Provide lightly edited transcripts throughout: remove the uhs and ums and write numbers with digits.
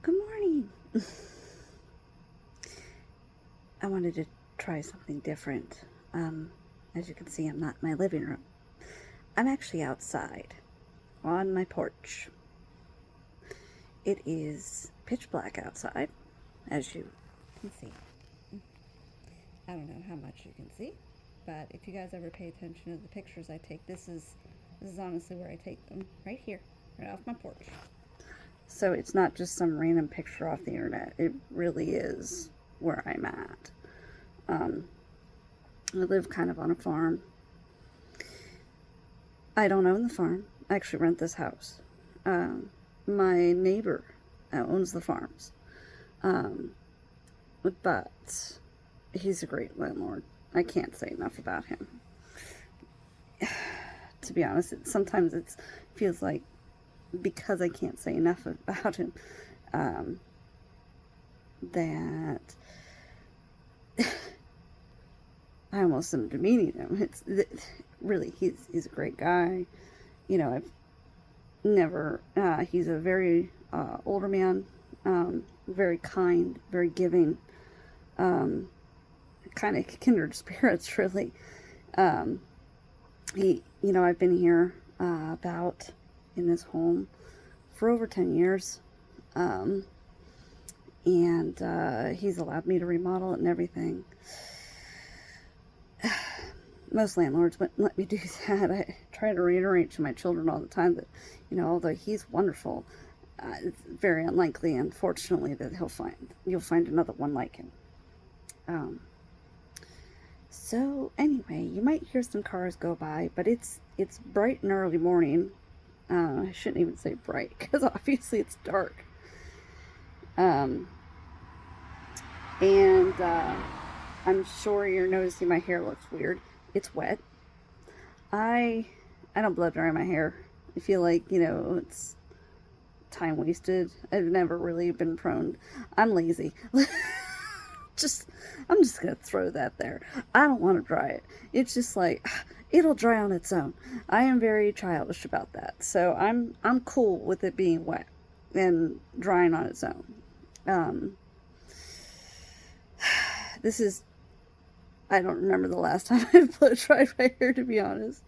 Good morning. I wanted to try something different. As you can see, I'm not in my living room. I'm actually outside on my porch. It is pitch black outside, as you can see. I don't know how much you can see, but if you guys ever pay attention to the pictures I take, this is honestly where I take them, right here, right off my porch. So it's not just some random picture off the internet. It really is where I'm at. I live kind of on a farm. I don't own the farm. I actually rent this house. My neighbor owns the farms. But he's a great landlord. I can't say enough about him. To be honest, sometimes it feels like, because I can't say enough about him, that I almost am demeaning him. Really, he's a great guy. You know, I've never, he's a very older man, very kind, very giving, kind of kindred spirits, really. I've been here in this home for over 10 years. And he's allowed me to remodel it and everything. Most landlords wouldn't let me do that. I try to reiterate to my children all the time that, although he's wonderful, it's very unlikely, unfortunately, that you'll find another one like him. So anyway, you might hear some cars go by, but it's bright and early morning. I shouldn't even say bright, because obviously it's dark. And I'm sure you're noticing my hair looks weird. It's wet. I don't blow dry my hair. I feel like, it's time wasted. I've never really been prone. I'm lazy. I'm just gonna throw that there. I don't want to dry it. It's just like, it'll dry on its own. I am very childish about that. So I'm cool with it being wet and drying on its own. I don't remember the last time I blow dried my hair, to be honest.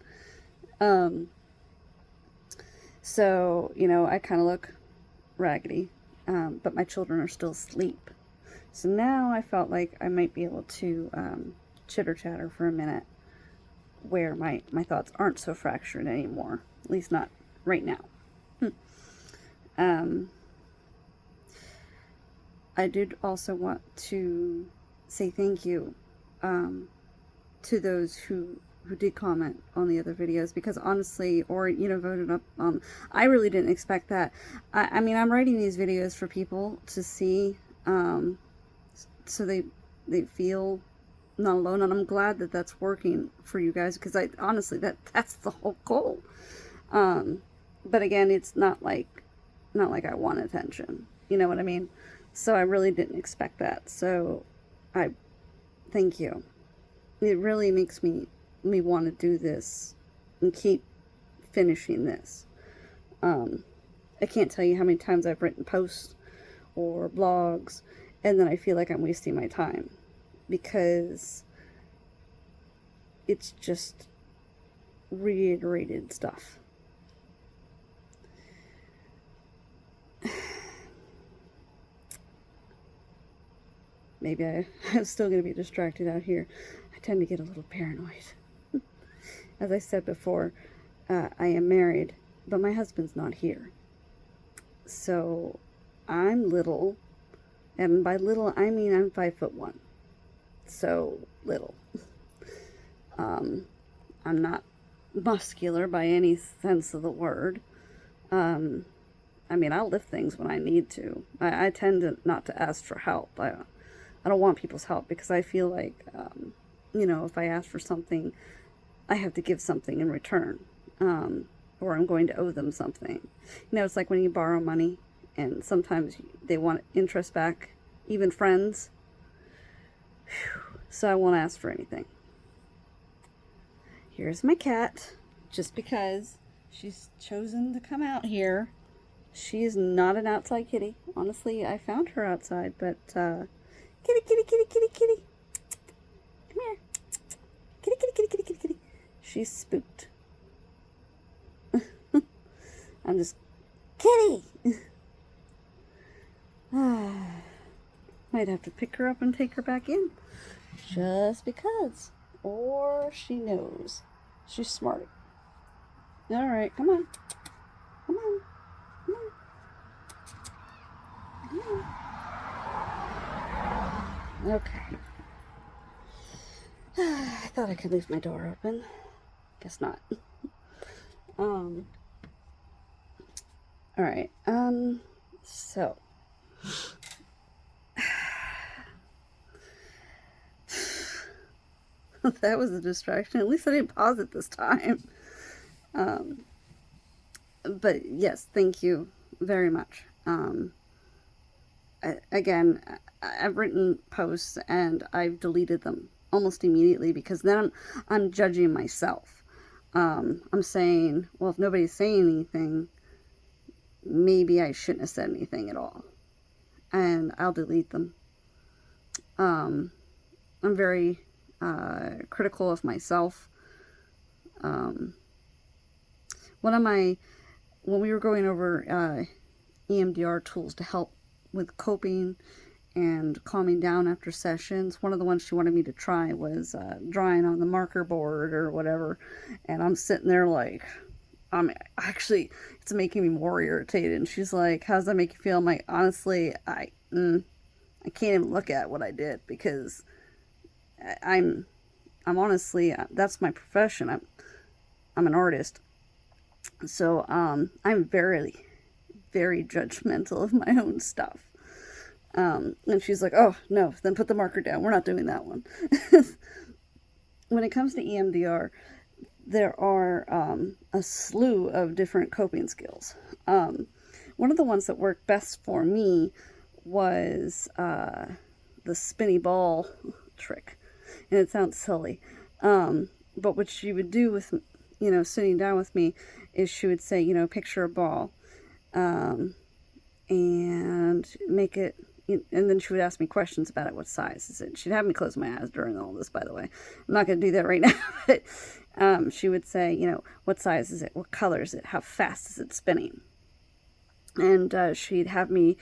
So, I kind of look raggedy, but my children are still asleep. So now I felt like I might be able to chitter chatter for a minute, where my thoughts aren't so fractured anymore, at least not right now. I did also want to say thank you to those who did comment on the other videos, because honestly, or voted up. I really didn't expect that. I mean, I'm writing these videos for people to see, so they feel not alone, and I'm glad that that's working for you guys, because honestly, that's the whole goal. But again, it's not like I want attention. You know what I mean? So I really didn't expect that. So I thank you. It really makes me want to do this and keep finishing this. I can't tell you how many times I've written posts or blogs, and then I feel like I'm wasting my time, because it's just reiterated stuff. Maybe I'm still going to be distracted out here. I tend to get a little paranoid. As I said before, I am married, but my husband's not here. So I'm little, and by little I mean I'm 5'1". So little. I'm not muscular by any sense of the word. I mean, I'll lift things when I need to. I tend not to ask for help. I don't want people's help, because I feel like, if I ask for something, I have to give something in return, or I'm going to owe them something. It's like when you borrow money, and sometimes they want interest back, even friends. So I won't ask for anything. Here's my cat, just because she's chosen to come out here She is not an outside kitty. Honestly, I found her outside, but, kitty, kitty, kitty, kitty, kitty. Come here. Kitty, kitty, kitty, kitty, kitty, kitty. She's spooked. I'm just, kitty! Might have to pick her up and take her back in. Just because. Or she knows. She's smart. Alright, come on. Come on. Come on. Come on. Okay. I thought I could leave my door open. Guess not. Alright, so. That was a distraction. At least I didn't pause it this time. But yes, thank you very much. Again, I've written posts and I've deleted them almost immediately because then I'm judging myself. I'm saying, well, if nobody's saying anything, maybe I shouldn't have said anything at all. And I'll delete them. I'm very critical of myself. When we were going over EMDR tools to help with coping and calming down after sessions, one of the ones she wanted me to try was drawing on the marker board or whatever. And I'm sitting there like, actually, it's making me more irritated. And she's like, how's that make you feel? I'm like, honestly, I can't even look at what I did because I'm honestly, that's my profession. I'm an artist. So, I'm very, very judgmental of my own stuff. And she's like, oh, no, then put the marker down. We're not doing that one. When it comes to EMDR, there are a slew of different coping skills. One of the ones that worked best for me was the spinny ball trick. And it sounds silly. But what she would do with, sitting down with me is she would say, picture a ball. And make it, and then she would ask me questions about it. What size is it? She'd have me close my eyes during all this, by the way. I'm not going to do that right now, but she would say, what size is it? What color is it? How fast is it spinning? And she'd have me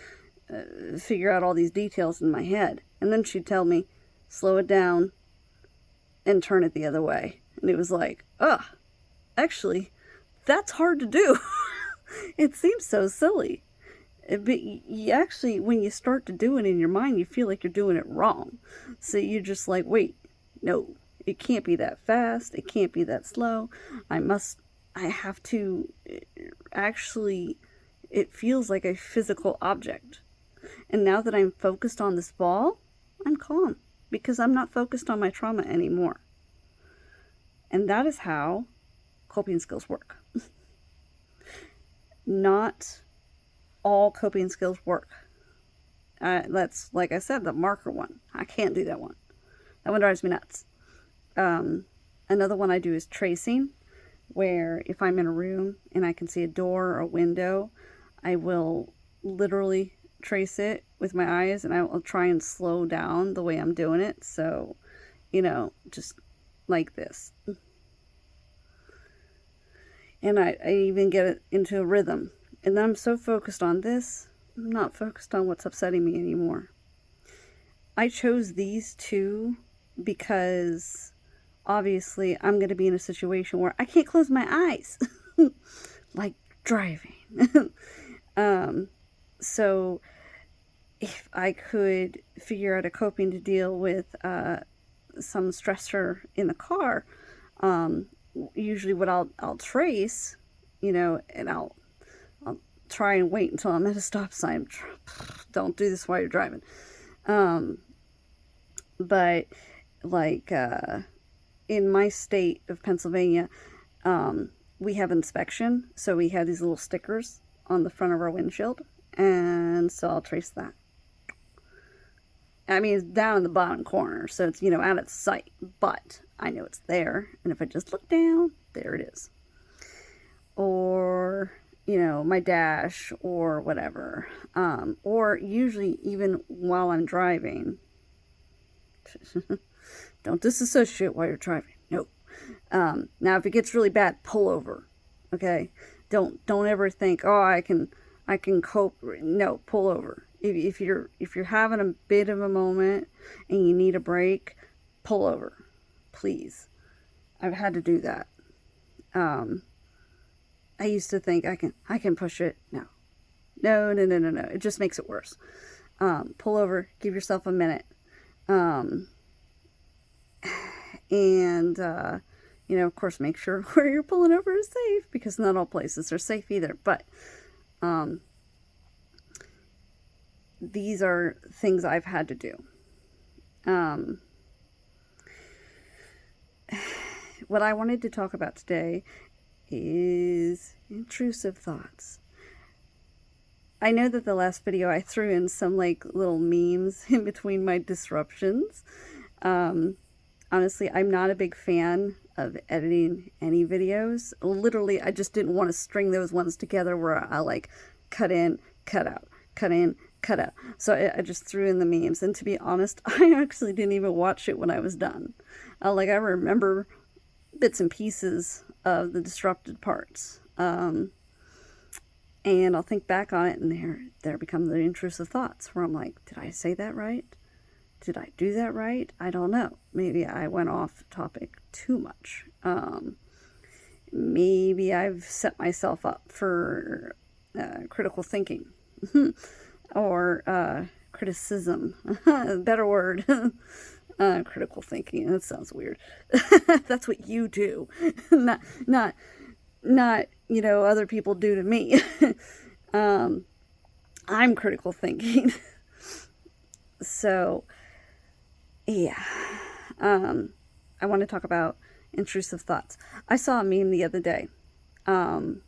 figure out all these details in my head. And then she'd tell me, slow it down and turn it the other way. And it was like, actually, that's hard to do. It seems so silly. But you actually, when you start to do it in your mind, you feel like you're doing it wrong. So you're just like, wait, no, it can't be that fast. It can't be that slow. I have to, actually, it feels like a physical object. And now that I'm focused on this ball, I'm calm because I'm not focused on my trauma anymore. And that is how coping skills work. Not all coping skills work. That's, like I said, the marker one. I can't do that one. That one drives me nuts. Another one I do is tracing, where if I'm in a room and I can see a door or a window, I will literally trace it with my eyes and I will try and slow down the way I'm doing it. So, just like this. And I even get it into a rhythm. And I'm so focused on this, I'm not focused on what's upsetting me anymore. I chose these two because obviously I'm going to be in a situation where I can't close my eyes. Like driving. So if I could figure out a coping to deal with some stressor in the car, usually what I'll trace, and I'll try and wait until I'm at a stop sign. Don't do this while you're driving. But like in my state of Pennsylvania, we have inspection, so we have these little stickers on the front of our windshield, and so I'll trace that. I mean, it's down in the bottom corner, so it's, out of sight, but I know it's there, and if I just look down, there it is. Or, you know, my dash or whatever. Or usually even while I'm driving. Don't disassociate while you're driving. No. Now, if it gets really bad, pull over. Okay. Don't ever think, oh, I can cope. No, pull over. If you're having a bit of a moment and you need a break, pull over, please. I've had to do that. I used to think I can push it. No. It just makes it worse. Pull over, give yourself a minute. You know, of course, make sure where you're pulling over is safe, because not all places are safe either. But these are things I've had to do. What I wanted to talk about today is intrusive thoughts. I know that the last video I threw in some like little memes in between my disruptions. Honestly, I'm not a big fan of editing any videos. Literally, I just didn't want to string those ones together where I like cut in, cut out, cut in, cut out. So I just threw in the memes. And to be honest, I actually didn't even watch it when I was done. I remember bits and pieces of the disrupted parts. And I'll think back on it, and there become the intrusive thoughts where I'm like, did I say that right? Did I do that right? I don't know. Maybe I went off topic too much. Maybe I've set myself up for critical thinking or criticism. Better word. Critical thinking. That sounds weird. That's what you do. Not you know, other people do to me. I'm critical thinking. So, yeah. I want to talk about intrusive thoughts. I saw a meme the other day. I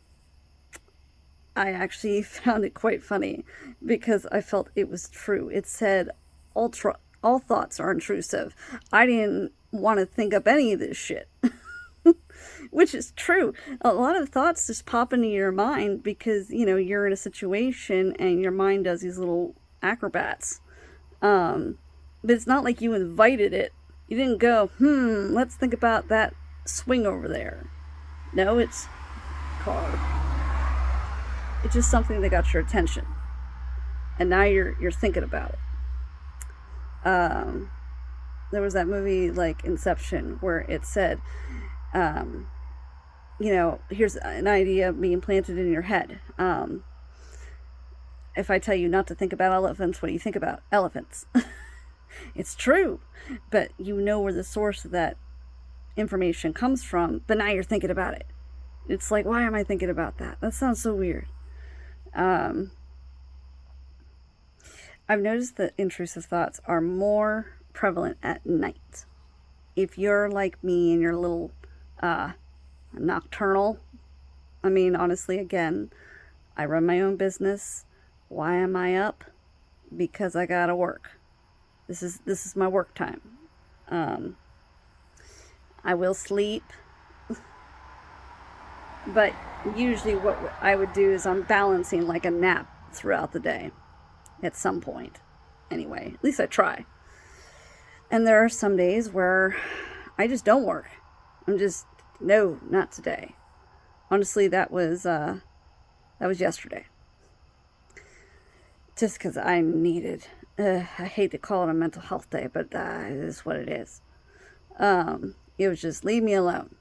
actually found it quite funny because I felt it was true. It said, all thoughts are intrusive. I didn't want to think up any of this shit. Which is true. A lot of thoughts just pop into your mind because, you know, you're in a situation and your mind does these little acrobats. But it's not like you invited it. You didn't go, let's think about that swing over there. No, it's car. It's just something that got your attention. And now you're thinking about it. There was that movie like Inception where it said, you know, here's an idea being planted in your head. If I tell you not to think about elephants, what do you think about? Elephants. It's true, but you know where the source of that information comes from, but now you're thinking about it. It's like, why am I thinking about that? That sounds so weird. I've noticed that intrusive thoughts are more prevalent at night. If you're like me and you're a little nocturnal, I mean, honestly, again, I run my own business. Why am I up? Because I gotta work. This is my work time. I will sleep, but usually what I would do is I'm balancing like a nap throughout the day at some point. Anyway, at least I try. And there are some days where I just don't work. I'm just, no, not today. Honestly, that was yesterday. Just because I needed, I hate to call it a mental health day, but it is what it is. It was just, leave me alone.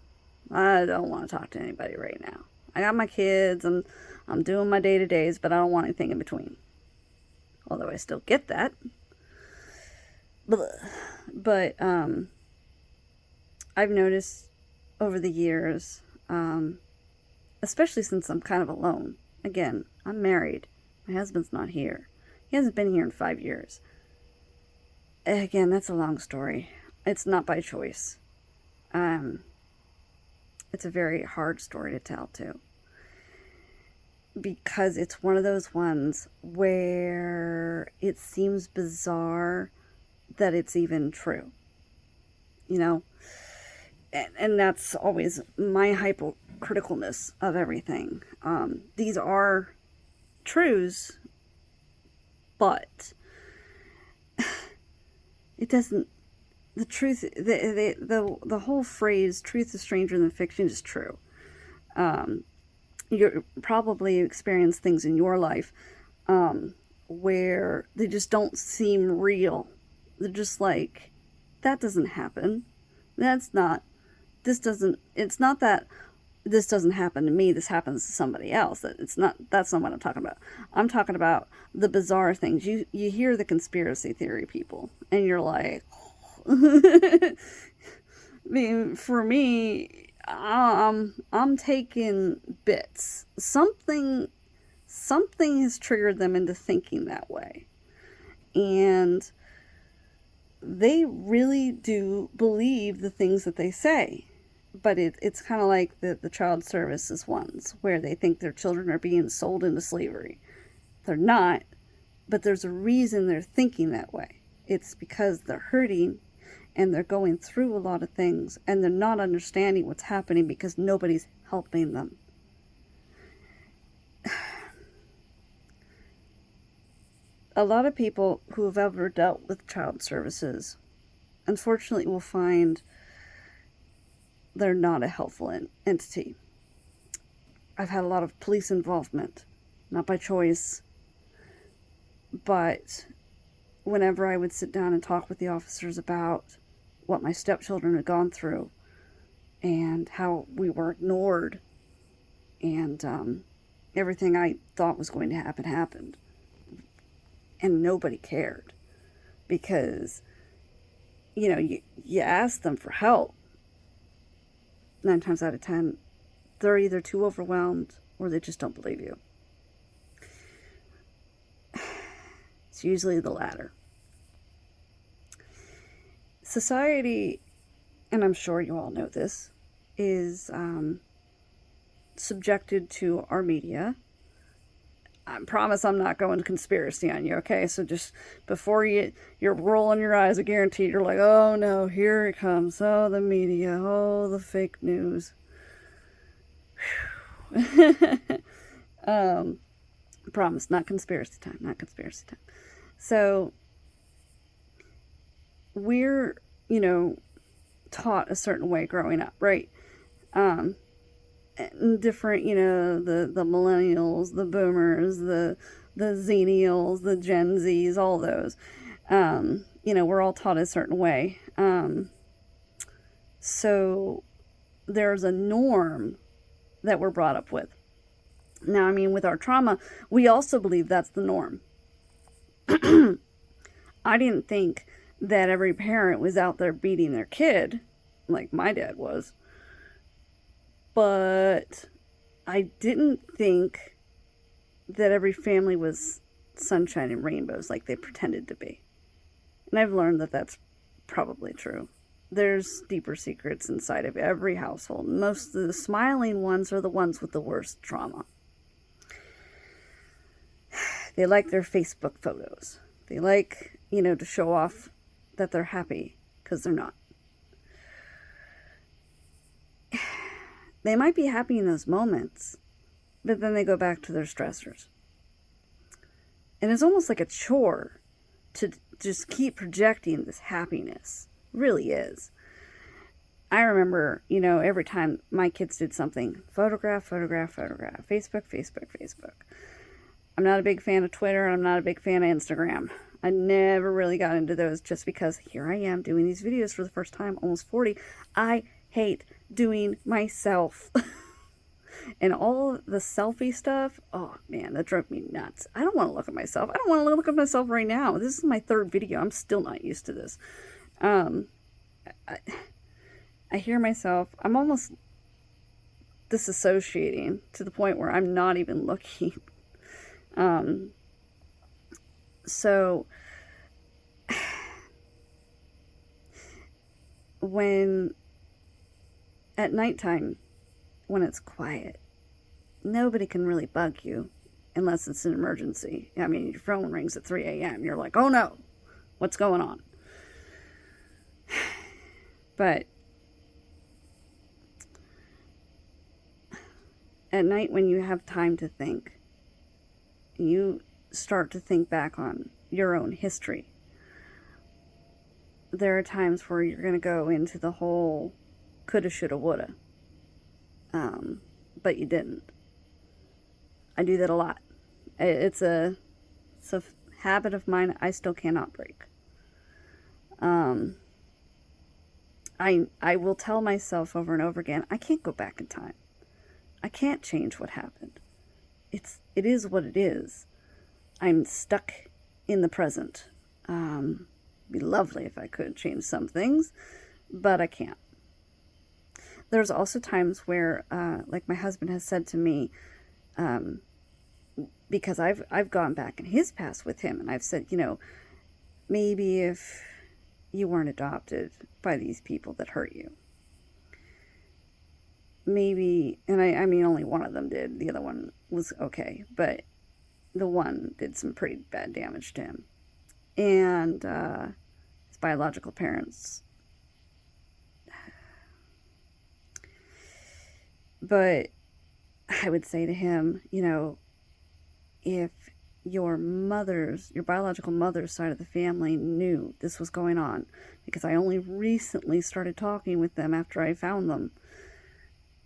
I don't want to talk to anybody right now. I got my kids, I'm doing my day-to-days, but I don't want anything in between. Although I still get that. But I've noticed over the years, especially since I'm kind of alone. Again, I'm married. My husband's not here. He hasn't been here in 5 years. Again, that's a long story. It's not by choice. It's a very hard story to tell, too. Because it's one of those ones where it seems bizarre that it's even true. You know? And that's always my criticalness of everything. These are truths, but it doesn't, the truth, the whole phrase, truth is stranger than fiction, is true. You probably experienced things in your life where they just don't seem real. They're just like, that doesn't happen. It's not that this doesn't happen to me, this happens to somebody else. That's not what I'm talking about. I'm talking about the bizarre things. You hear the conspiracy theory people, and you're like, I mean, for me, I'm taking bits. Something has triggered them into thinking that way. And they really do believe the things that they say. But it's kind of like the child services ones, where they think their children are being sold into slavery. They're not, but there's a reason they're thinking that way. It's because they're hurting, and they're going through a lot of things, and they're not understanding what's happening because nobody's helping them. A lot of people who have ever dealt with child services, unfortunately, will find they're not a helpful entity. I've had a lot of police involvement, not by choice, but whenever I would sit down and talk with the officers about what my stepchildren had gone through and how we were ignored, and everything I thought was going to happen happened, and nobody cared, because you ask them for help. 9 times out of 10, they're either too overwhelmed or they just don't believe you. It's usually the latter. Society, and I'm sure you all know this, is subjected to our media. I promise I'm not going to conspiracy on you, okay? So just before you're rolling your eyes, I guarantee you're like, oh no, here it comes. Oh, the media. Oh, the fake news. I promise, not conspiracy time, not conspiracy time. So we're, taught a certain way growing up, right? Different, the millennials, the boomers, the zennials, the Gen Zs, all those. We're all taught a certain way. So there's a norm that we're brought up with. Now, I mean, with our trauma, we also believe that's the norm. I didn't think that every parent was out there beating their kid like my dad was. But I didn't think that every family was sunshine and rainbows like they pretended to be. And I've learned that that's probably true. There's deeper secrets inside of every household. Most of the smiling ones are the ones with the worst trauma. They like their Facebook photos. They like, to show off that they're happy, because they're not. They might be happy in those moments, but then they go back to their stressors. And it's almost like a chore to just keep projecting this happiness. It really is. I remember, every time my kids did something, photograph, Facebook. I'm not a big fan of Twitter, and I'm not a big fan of Instagram. I never really got into those, just because here I am doing these videos for the first time, almost 40. I hate doing myself. And all the selfie stuff, oh man, that drove me nuts. I don't want to look at myself. I don't want to look at myself right now. This is my 3rd video. I'm still not used to this. I hear myself. I'm almost disassociating to the point where I'm not even looking. So when at nighttime, when it's quiet, nobody can really bug you unless it's an emergency. I mean, your phone rings at 3 a.m. You're like, oh no, what's going on? But at night when you have time to think, you start to think back on your own history. There are times where you're going to go into the whole coulda, shoulda, woulda. But you didn't. I do that a lot. It's a habit of mine I still cannot break. I will tell myself over and over again, I can't go back in time. I can't change what happened. It is what it is. I'm stuck in the present. It'd be lovely if I could change some things, but I can't. There's also times where, like my husband has said to me, because I've gone back in his past with him, and I've said, maybe if you weren't adopted by these people that hurt you, maybe, and I mean only one of them did, the other one was okay, but the one did some pretty bad damage to him, and his biological parents. But I would say to him, if your biological mother's side of the family knew this was going on, because I only recently started talking with them after I found them,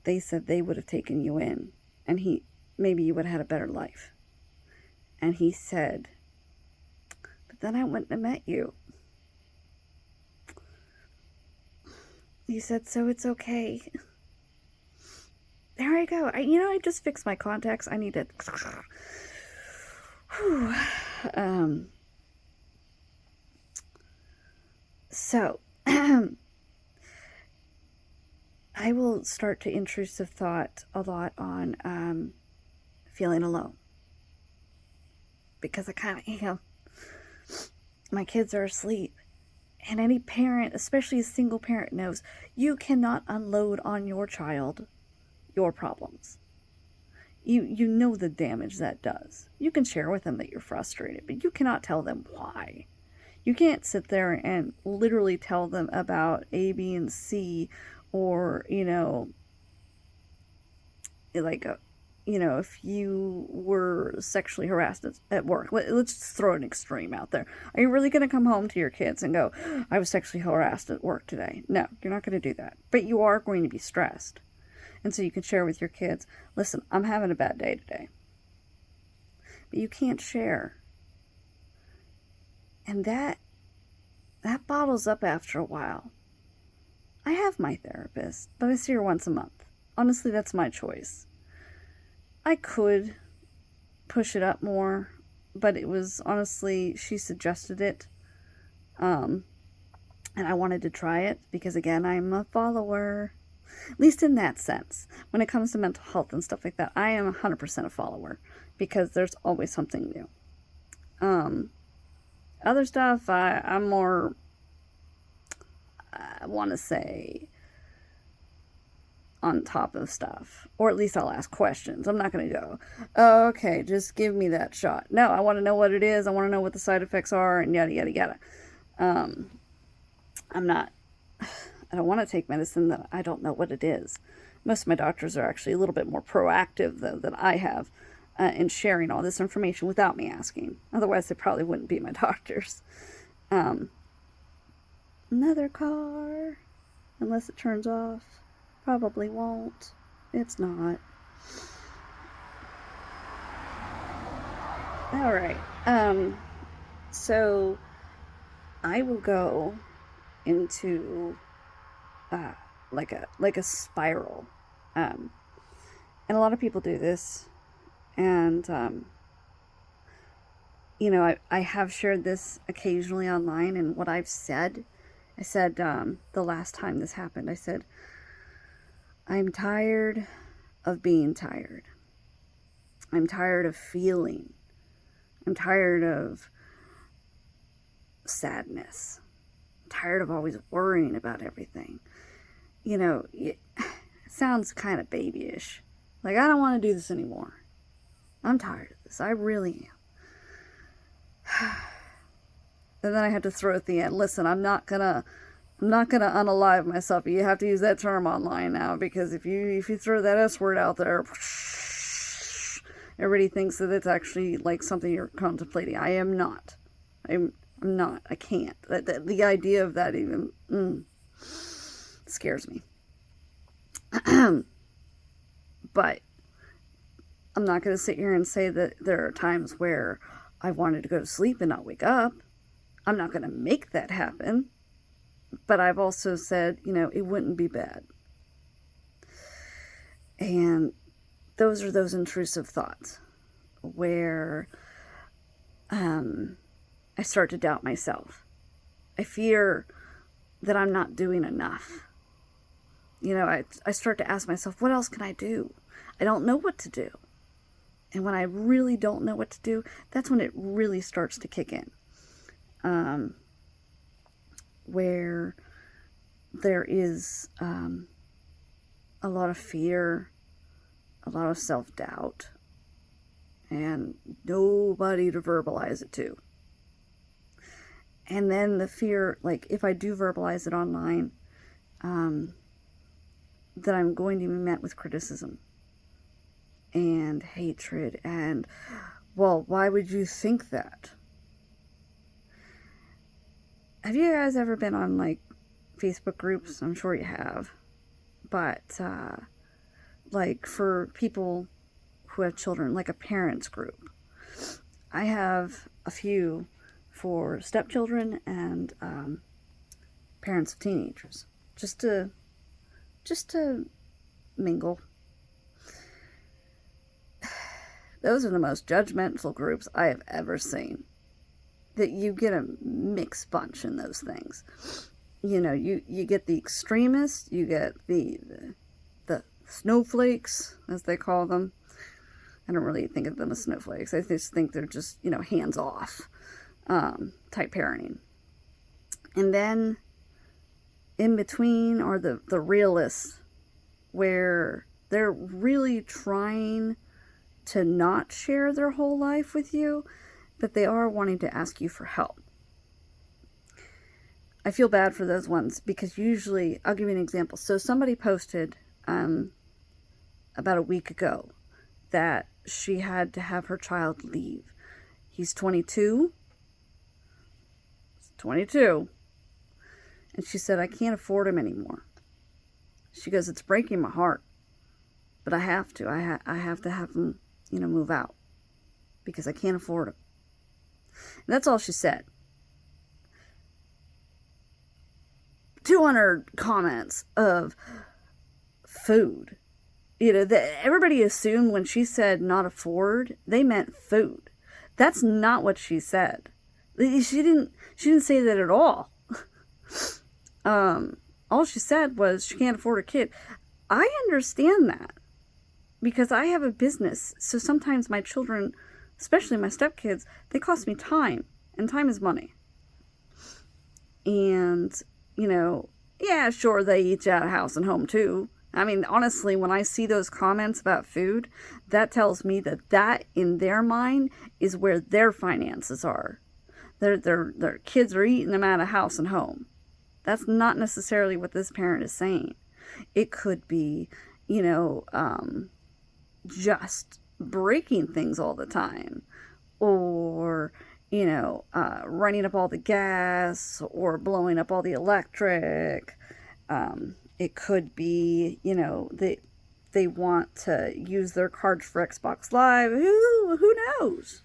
they said they would have taken you in, and maybe you would have had a better life. And he said, but then I wouldn't have met you. He said, so it's okay. There I go. I just fixed my contacts. I need to... So, I will start to intrusive thought a lot on feeling alone. Because I kind of am. My kids are asleep. And any parent, especially a single parent, knows you cannot unload on your child your problems. You know the damage that does. You can share with them that you're frustrated, but you cannot tell them why. You can't sit there and literally tell them about A, B, and C, or, if you were sexually harassed at work. Let's just throw an extreme out there. Are you really going to come home to your kids and go, I was sexually harassed at work today? No, you're not going to do that. But you are going to be stressed. And so you can share with your kids, listen, I'm having a bad day today. But you can't share. And that bottles up after a while. I have my therapist, but I see her once a month. Honestly, that's my choice. I could push it up more, but it was honestly, she suggested it. And I wanted to try it because, again, I'm a follower. At least in that sense. When it comes to mental health and stuff like that, I am 100% a follower because there's always something new. Other stuff, I'm more, I want to say, on top of stuff. Or at least I'll ask questions. I'm not going to go, oh, okay, just give me that shot. No, I want to know what it is. I want to know what the side effects are and yada, yada, yada. I don't want to take medicine that I don't know what it is. Most of my doctors are actually a little bit more proactive, though, than I have in sharing all this information without me asking. Otherwise, they probably wouldn't be my doctors. Another car. Unless it turns off. Probably won't. It's not. Alright. So, I will go into... like a spiral, and a lot of people do this, and I have shared this occasionally online, and what I said the last time this happened, I said, I'm tired of being tired. I'm tired of feeling. I'm tired of sadness. I'm tired of always worrying about everything. It sounds kind of babyish. Like, I don't want to do this anymore. I'm tired of this. I really am. And then I had to throw at the end, listen, I'm not gonna unalive myself. You have to use that term online now, because if you throw that S word out there, Everybody thinks that it's actually like something you're contemplating. I am not. I'm not. I can't. The idea of that even scares me. But I'm not going to sit here and say that there are times where I wanted to go to sleep and not wake up. I'm not going to make that happen. But I've also said, it wouldn't be bad. And those are those intrusive thoughts where I start to doubt myself. I fear that I'm not doing enough. I start to ask myself, what else can I do? I don't know what to do. And when I really don't know what to do, that's when it really starts to kick in. Where there is a lot of fear, a lot of self-doubt, and nobody to verbalize it to. And then the fear, like if I do verbalize it online, that I'm going to be met with criticism and hatred and, well, why would you think that? Have you guys ever been on like Facebook groups? I'm sure you have. But like for people who have children, like a parents group. I have a few for stepchildren and parents of teenagers. Just to mingle. Those are the most judgmental groups I have ever seen. That you get a mixed bunch in those things. You get the extremists, you get the snowflakes, as they call them. I don't really think of them as snowflakes. I just think they're just, hands off type parenting. And then in between are the realists, where they're really trying to not share their whole life with you, but they are wanting to ask you for help. I feel bad for those ones because usually, I'll give you an example. So somebody posted about a week ago that she had to have her child leave. He's 22. And she said, I can't afford him anymore. She goes, it's breaking my heart. But I have to. I have to have him, move out. Because I can't afford him. And that's all she said. 200 comments of food. Everybody assumed when she said not afford, they meant food. That's not what she said. She didn't say that at all. All she said was she can't afford a kid. I understand that because I have a business. So sometimes my children, especially my stepkids, they cost me time, and time is money. And, yeah, sure, they each out of house and home too. I mean, honestly, when I see those comments about food, that tells me that in their mind is where their finances are. Their kids are eating them out of house and home. That's not necessarily what this parent is saying. It could be, just breaking things all the time, or, running up all the gas, or blowing up all the electric. It could be, they want to use their cards for Xbox Live. Who knows?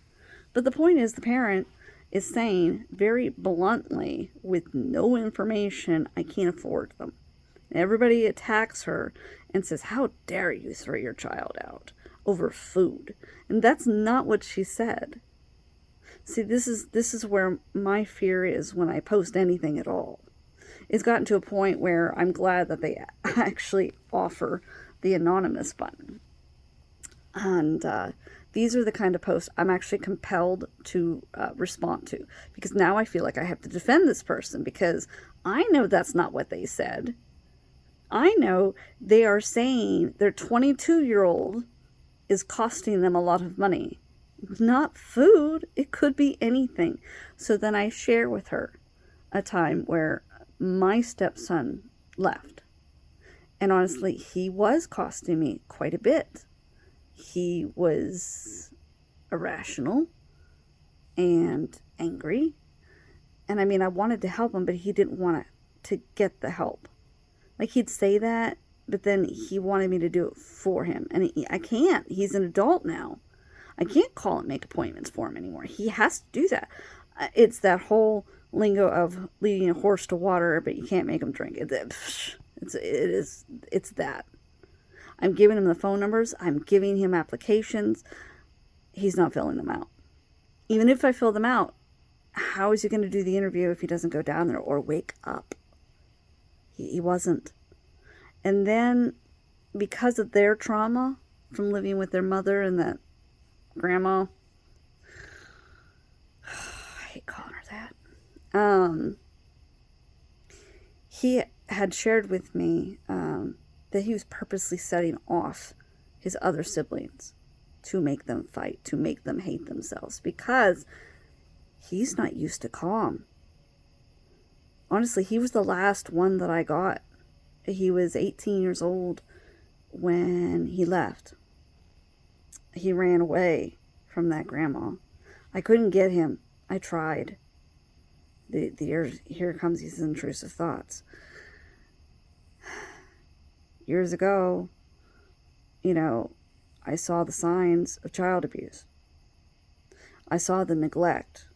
But the point is, the parent is saying very bluntly, with no information, I can't afford them. And everybody attacks her and says, how dare you throw your child out over food? And that's not what she said. See, this is where my fear is when I post anything at all. It's gotten to a point where I'm glad that they actually offer the anonymous button. And these are the kind of posts I'm actually compelled to respond to. Because now I feel like I have to defend this person, because I know that's not what they said. I know they are saying their 22-year-old is costing them a lot of money. Not food. It could be anything. So then I share with her a time where my stepson left. And honestly, he was costing me quite a bit. he was irrational and angry. And I mean, I wanted to help him, but he didn't want to get the help. Like, he'd say that, but then he wanted me to do it for him. And I can't. He's an adult now. I can't call and make appointments for him anymore. He has to do that. It's that whole lingo of leading a horse to water, but you can't make him drink. It's that. I'm giving him the phone numbers. I'm giving him applications. He's not filling them out. Even if I fill them out, how is he going to do the interview if he doesn't go down there or wake up? He wasn't. And then, because of their trauma from living with their mother and that grandma, I hate calling her that. He had shared with me that he was purposely setting off his other siblings to make them fight, to make them hate themselves, because he's not used to calm. Honestly, he was the last one that I got. He was 18 years old when he left. He ran away from that grandma. I couldn't get him. I tried. Here comes these intrusive thoughts. Years ago, I saw the signs of child abuse. I saw the neglect.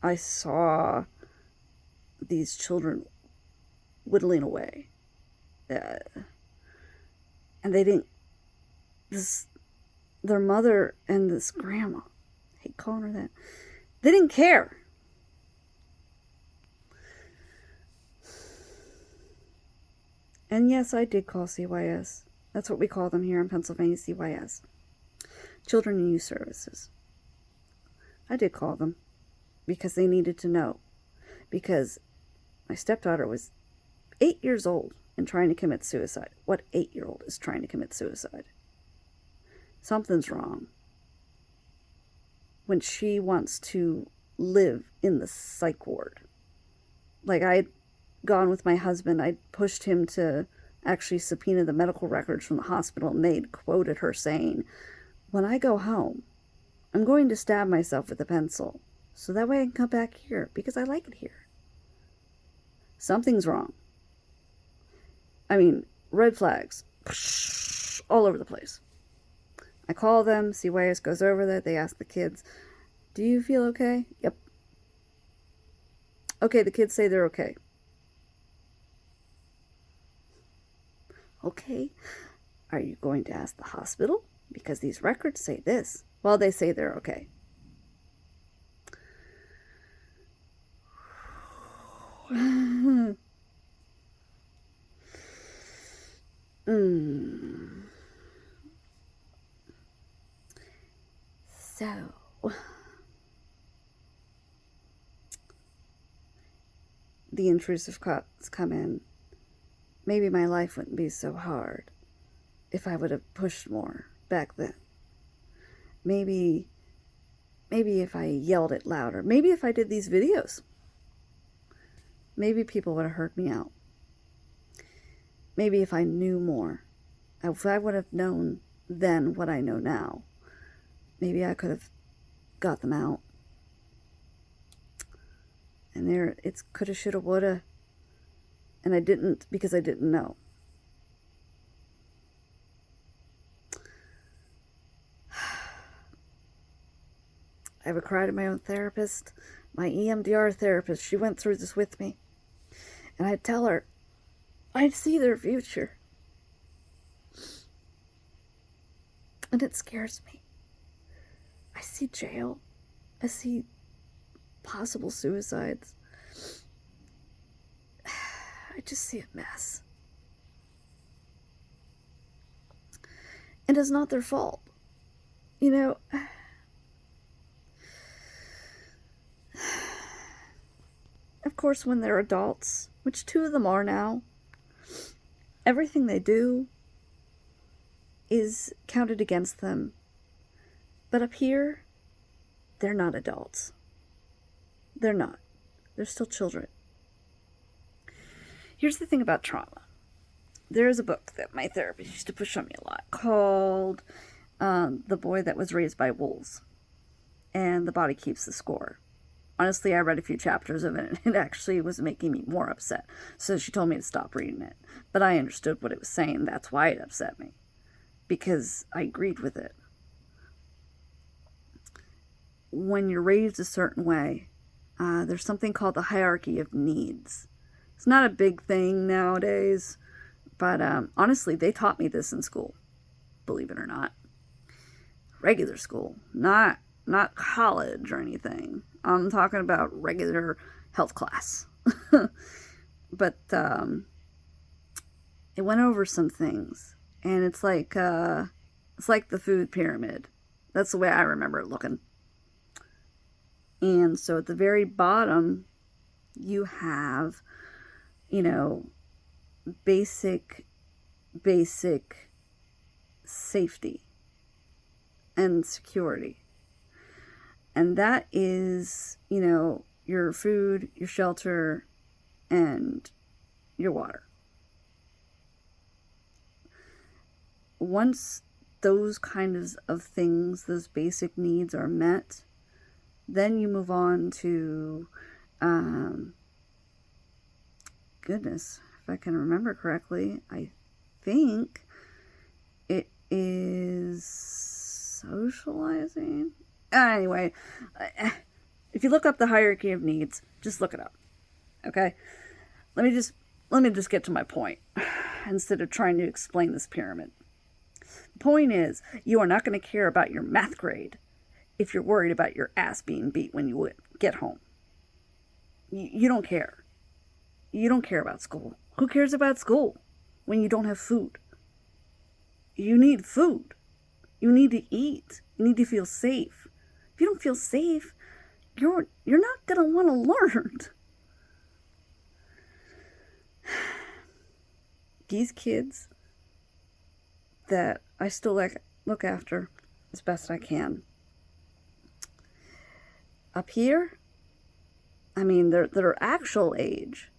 I saw these children whittling away. And they didn't, their mother and this grandma, I hate calling her that, they didn't care. And yes, I did call CYS. That's what we call them here in Pennsylvania, CYS. Children in Youth Services. I did call them because they needed to know. Because my stepdaughter was 8 years old and trying to commit suicide. What 8-year-old is trying to commit suicide? Something's wrong. When she wants to live in the psych ward. Like, I'd gone with my husband, I pushed him to actually subpoena the medical records from the hospital, and they'd quoted her saying, "When I go home, I'm going to stab myself with a pencil, so that way I can come back here, because I like it here." Something's wrong. I mean, red flags all over the place. I call them, CYS goes over that, they ask the kids, "Do you feel okay?" "Yep." "Okay," the kids say they're okay. "Okay, are you going to ask the hospital? Because these records say this." "Well, they say they're okay." So, the intrusive thoughts come in. Maybe my life wouldn't be so hard if I would have pushed more back then. Maybe if I yelled it louder. Maybe if I did these videos. Maybe people would have heard me out. Maybe if I knew more. If I would have known then what I know now, maybe I could have got them out. And there, it's coulda, shoulda, woulda. And I didn't, because I didn't know. I ever cried to my own therapist, my EMDR therapist. She went through this with me. And I'd tell her, I'd see their future. And it scares me. I see jail. I see possible suicides. I just see a mess. And it's not their fault. Of course, when they're adults, which 2 of them are now, everything they do is counted against them. But up here, they're not adults. They're not. They're still children. Here's the thing about trauma. There's a book that my therapist used to push on me a lot called the boy that was raised by wolves, and the body keeps the score. Honestly, I read a few chapters of it, and it actually was making me more upset. So she told me to stop reading it. But I understood what it was saying. That's why it upset me, because I agreed with it. When you're raised a certain way, there's something called the hierarchy of needs. It's not a big thing nowadays, but honestly, they taught me this in school, believe it or not. Regular school, not college or anything. I'm talking about regular health class. But it went over some things, and it's like the food pyramid. That's the way I remember it looking. And so at the very bottom, you have, basic safety and security. And that is, your food, your shelter, and your water. Once those kinds of things, those basic needs are met, then you move on to, goodness, if I can remember correctly, I think it is socializing. Anyway, if you look up the hierarchy of needs, just look it up. Okay? Let me just get to my point instead of trying to explain this pyramid. The point is, you are not going to care about your math grade if you're worried about your ass being beat when you get home. You don't care. You don't care about school. Who cares about school when you don't have food? You need food. You need to eat. You need to feel safe. If you don't feel safe, you're not going to want to learn. These kids that I still look after as best I can. Up here, their actual age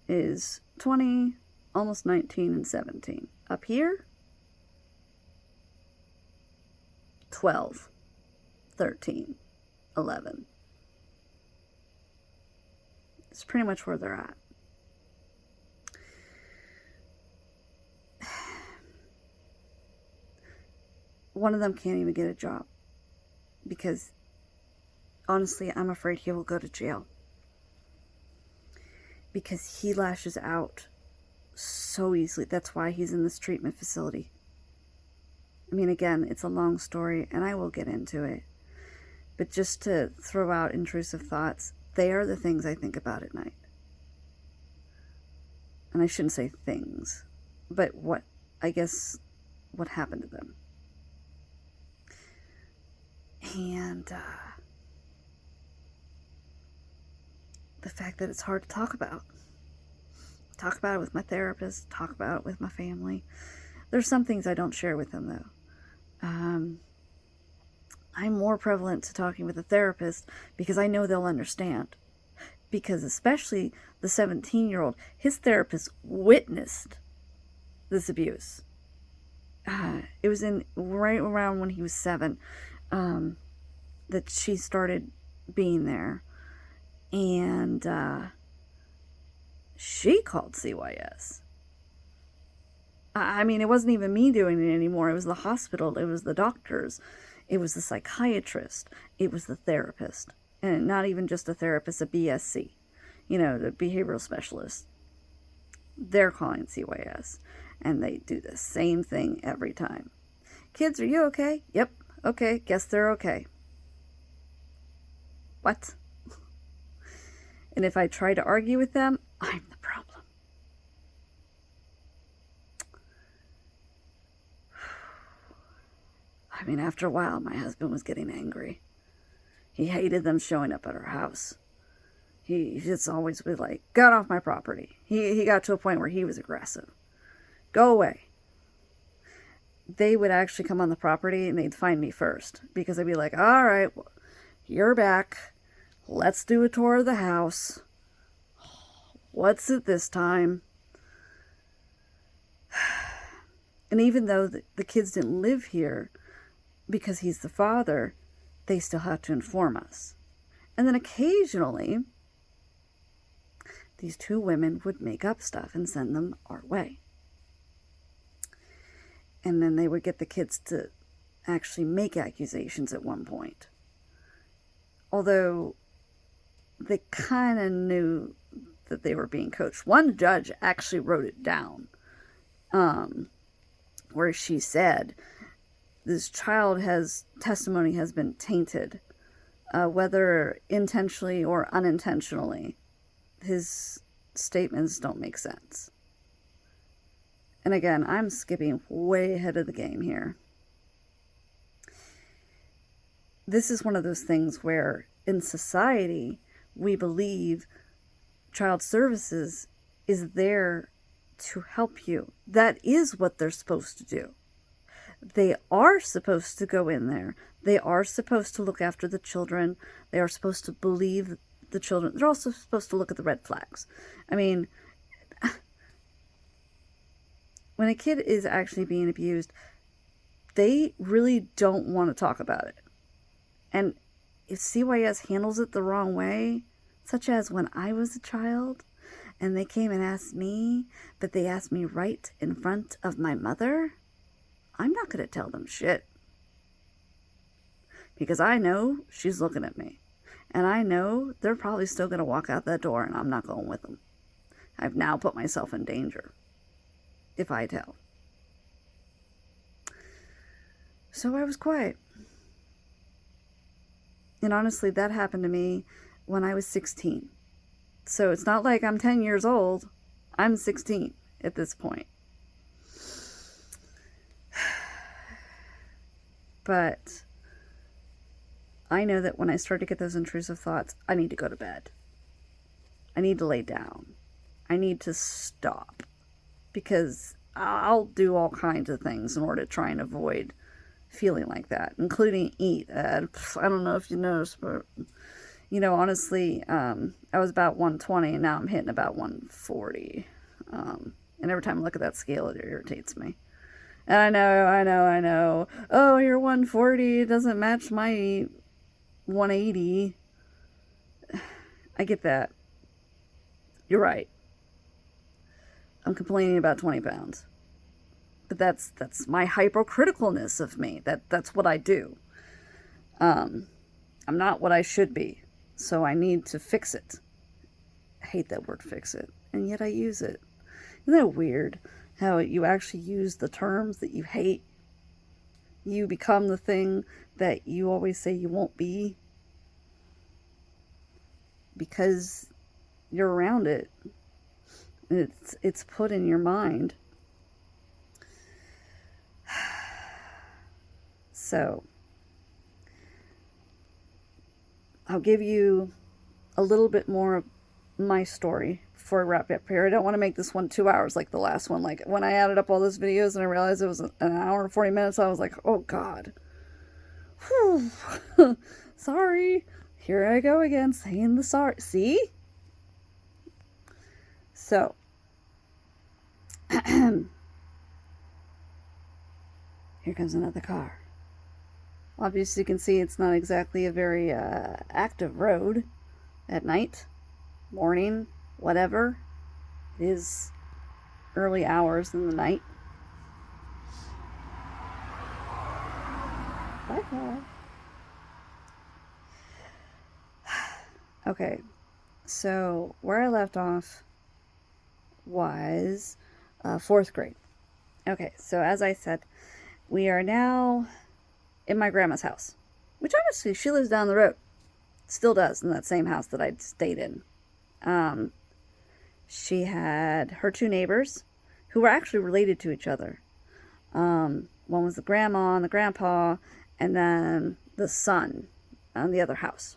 is 20, almost 19, and 17. Up here, 12, 13, 11. It's pretty much where they're at. One of them can't even get a job because, honestly, I'm afraid he will go to jail because he lashes out so easily. That's why he's in this treatment facility. Again, it's a long story, and I will get into it. But just to throw out intrusive thoughts, they are the things I think about at night. And I shouldn't say things, but what happened to them. And the fact that it's hard to talk about. Talk about it with my therapist, talk about it with my family. There's some things I don't share with them, though. I'm more prevalent to talking with a therapist because I know they'll understand. Because especially the 17-year-old, his therapist witnessed this abuse. It was right around when he was 7 that she started being there. And she called CYS. It wasn't even me doing it anymore. It was the hospital. It was the doctors. It was the psychiatrist. It was the therapist. And not even just a therapist, a BSC. The behavioral specialist. They're calling CYS. And they do the same thing every time. Kids, are you okay? Yep. Okay. Guess they're okay. What? And if I try to argue with them, I'm the problem. After a while, my husband was getting angry. He hated them showing up at our house. He just always would get off my property. He got to a point where he was aggressive. Go away. They would actually come on the property and they'd find me first. Because I'd be like, all right, well, you're back. Let's do a tour of the house. What's it this time? And even though the kids didn't live here, because he's the father, they still have to inform us. And then occasionally, these two women would make up stuff and send them our way. And then they would get the kids to actually make accusations at one point. Although they kind of knew that they were being coached. One judge actually wrote it down, where she said, this child's testimony has been tainted, whether intentionally or unintentionally. His statements don't make sense. And again, I'm skipping way ahead of the game here. This is one of those things where in society, we believe child services is there to help you. That is what they're supposed to do. They are supposed to go in there. They are supposed to look after the children. They are supposed to believe the children. They're also supposed to look at the red flags. I mean, when a kid is actually being abused, they really don't want to talk about it. And if CYS handles it the wrong way, such as when I was a child, and they came and asked me, but they asked me right in front of my mother, I'm not going to tell them shit. Because I know she's looking at me. And I know they're probably still going to walk out that door, and I'm not going with them. I've now put myself in danger if I tell. So I was quiet. And honestly, that happened to me when I was 16. So it's not like I'm 10 years old. I'm 16 at this point. But I know that when I start to get those intrusive thoughts, I need to go to bed. I need to lay down. I need to stop. Because I'll do all kinds of things in order to try and avoid feeling like that, including eat. I don't know if you noticed, but, you know, honestly, I was about 120, and now I'm hitting about 140. And every time I look at that scale, it irritates me. And I know. Oh, you're 140. It doesn't match my 180. I get that. You're right. I'm complaining about 20 pounds. But that's my hypercriticalness of me. That's what I do. I'm not what I should be. So I need to fix it. I hate that word, fix it. And yet I use it. Isn't that weird? How you actually use the terms that you hate. You become the thing that you always say you won't be. Because you're around it. It's put in your mind. So, I'll give you a little bit more of my story before I wrap up here. I don't want to make this one 2 hours like the last one. Like, when I added up all those videos and I realized it was an hour and 40 minutes, I was like, oh God. Whew. Sorry. Here I go again, saying the sorry. See? So, here comes another car. Obviously, you can see it's not exactly a very active road at night, morning, whatever. It is early hours in the night. Bye. Okay, so where I left off was 4th grade. Okay, so as I said, we are now in my grandma's house, which honestly, she lives down the road. Still does, in that same house that I stayed in. She had her 2 neighbors who were actually related to each other. One was the grandma and the grandpa, and then the son on the other house